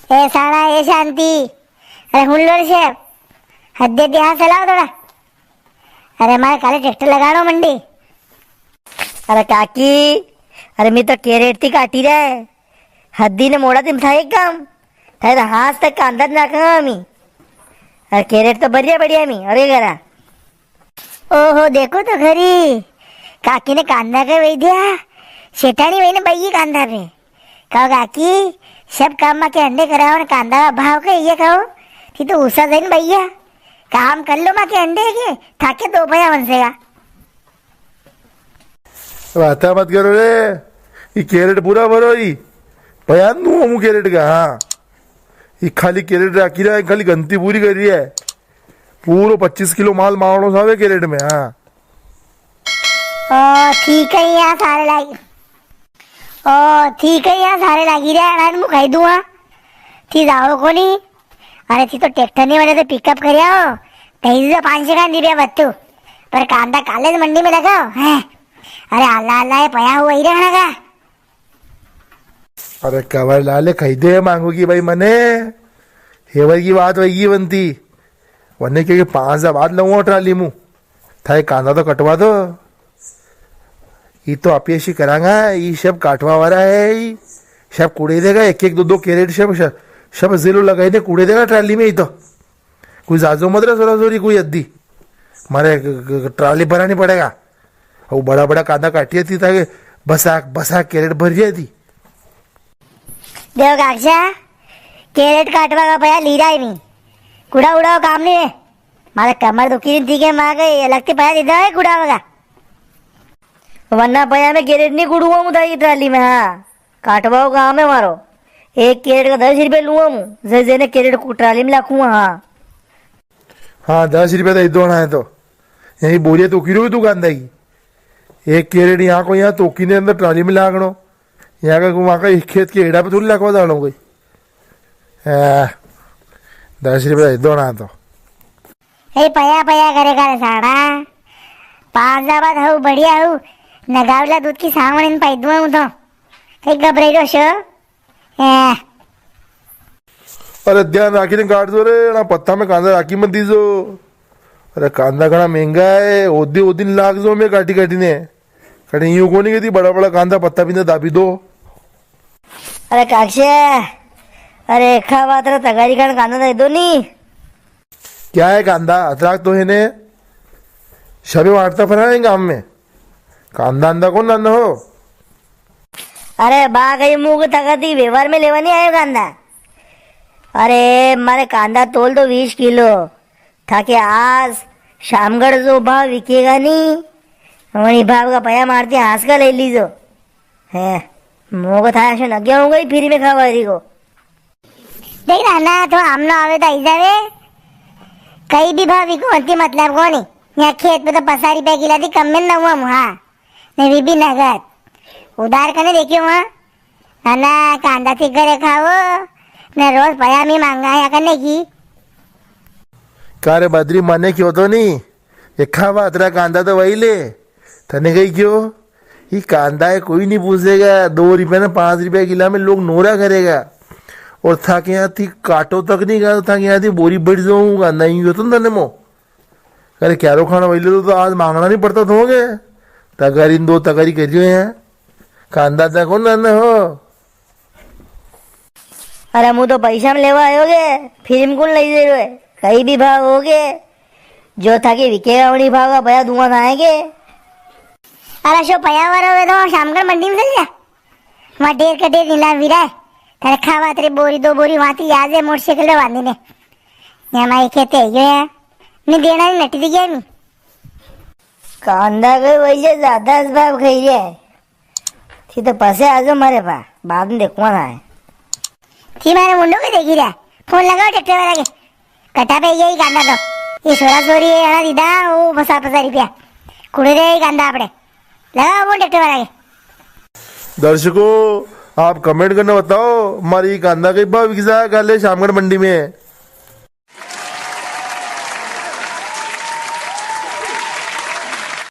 ए साला ए शांति, अरे हुल्लोड़ शेफ हद दे हाँ चलाओ थोड़ा। अरे हमारे काले ट्रैक्टर लगाड़ो मंडी। अरे काकी, अरे मी तो केरेट ती काटी रे हद्दीने मोडा तीम था एक काम था तो हाथ तक कांदा नाका आम्ही। अरे केरेट तो बढ़िया बढ़िया मी अरे करा। ओहो देखो तो खरी, काकी ने कांदा का वही दिया, शेठानी वही ने बई कांदा पे। कहो काकी सब काम में के अंडे कराओ कांदा का भाव का ये कहो थी तो उसा दिन भैया काम कर लो माँ के अंडे के थाके दो भैया बनसेगा। वाता मत करो रे, ये कैरेट पूरा भरो ही भैया नू हमू कैरेट का। हाँ ये खाली कैरेट राखी रहा है, खाली गंती पूरी कर रही है। पूरो 25 किलो माल मावड़ो सावे कैरेट में। हाँ ओ ठीक है यहाँ सारे लागी, ओ ठीक है यहाँ सारे लागी रे अनाज मु खाई दूँ थी जाओ को नहीं। अरे थी तो ट्रैक्टर नहीं बने तो पिकअप कर आओ तेईस 500 का दिया बत्तू पर कांदा कॉलेज मंडी में लगाओ है। अरे अल्लाह अल्लाह ये पया हुआ ही रहना का। अरे कवर लाले खरीदे मांगो की भाई मने हेवर की बात वही बनती वरने क्योंकि 5 बाद लूंगा ट्राली मुँह था कांदा तो कटवा दो। ये तो आप ऐसी करांगा, ये सब काटवा वाला है, ये सब कूड़े देगा। एक एक दो दो कैरेट सब जिलो लगाई दे कूड़े देगा ट्राली में। ही तो कोई जाजो मत रहा सोरी कोई अद्दी मारे ट्राली भरानी पड़ेगा। और बड़ा बड़ा कांदा काटी थी ताकि बसा कैरेट भर जाए थी। देव काक्षा कैरेट काटवा का भैया लीरा ही नहीं कूड़ा उड़ाओ काम नहीं है। मारे कमर दुखी नहीं थी के माँ गई लगती भैया दीदा है कूड़ा वगा वरना भैया मैं कैरेट नहीं कुड़ूंगा मुझे ट्राली में। हाँ काटवाओ काम है मारो, एक कैरेट का 10 रुपये लूंगा मुँह जैसे ने कैरेट को ट्राली में लाखूंगा। हाँ 10 रुपये तो इधर है तो यही बोरिया तो किलो तू कांदा की एक कैरेट यहाँ को यहाँ तोकी ने अंदर ट्राली में लागणो यहाँ का वहाँ का खेत के एड़ा पे थोड़ी लाखवा दाणो कोई 10 रुपये इधर है तो हे पया पया करेगा रे साड़ा 5 बाद हूँ बढ़िया हूँ नगावला दूध की सावण पाई दूँ हूँ तो कहीं घबराई शो। अरे ध्यान राखी ने काट दो रे ना पत्ता में कांदा राखी मत दीजो। अरे कांदा घना महंगा है ओ दिन लाग जो मैं काटी ने कहीं यूं को नहीं कहती बड़ा बड़ा कांदा पत्ता भी दाबी दो। अरे काक्षे, अरे खा बात रे तगारी का कांदा दे दो नी। क्या है कांदा अतराक तो है ने शबे वाटता फरा है गांव में कांदा अंदा कौन लाना हो। अरे बा गई मुंह की तगाती व्यवहार में लेवा नहीं आयो कांदा। अरे मारे कांदा तोल दो 20 किलो ताकि आज शामगढ़ जो भाव बिकेगा नहीं वही भाव का पया मारती हंस का ले लीजो है। मुँह को था न गया हूँ गई फ्री में खावा रही को देख रहा ना तो हम ना आवे तो जावे कई भी भाव बिको अंति मतलब को नहीं। यहाँ खेत पे तो 50 रुपए किलो थी कम में न हुआ हाँ नहीं भी नगद उधार करने देखियो वहाँ ना कांदा थी करे खाओ न रोज पया में मांगा या करने की। कारे बद्री माने क्यों तो नहीं ये खावा अतरा कांदा तो वही ले तने गई क्यों ये कांदा है कोई नहीं पूछेगा 2 रुपये ना 5 रुपये किलो में लोग नोरा करेगा। और था कि यहाँ थी काटो तक नहीं गा था कि यहाँ थी बोरी बढ़ जाऊँ कांदा ही हो तो तने मो अरे क्यारो खाना वही ले तो आज मांगना नहीं पड़ता तो हो गए तगारी 2 तगारी करियो यहाँ कांदा था कौन ना हो। अरे मुँह तो पैसा में लेवा आयोगे फिल्म कौन ले दे रहे कहीं भी भाव हो गए जो था कि विकेगा वही भाव का भैया धुआं खाएंगे। अरे शो पया वाला हुए तो शामगढ़ मंडी में चल जा वहाँ ढेर का ढेर नीलाम भी रहा तेरे खावा तेरे बोरी 2 बोरी वहाँ थी याद है मोटरसाइकिल बांधी ने यहाँ हमारे खेते है यार नहीं देना नहीं नटी थी क्या नहीं कांदा गई वही ज्यादा भाव खाई है थी तो पैसे आ जाओ हमारे पास बाद में देखूंगा ना है थी मैंने मुंडो को देखी रहा फोन लगाओ ट्रैक्टर वाला के कटा पे यही कांदा तो ये सोरा सोरी है ना दीदा वो 50 रुपया कुड़े रे कांदा आपने लगाओ वो ट्रैक्टर वाला के। दर्शकों आप कमेंट करना बताओ हमारी कांदा कई भाव बिक जाए कल शामगढ़ मंडी में।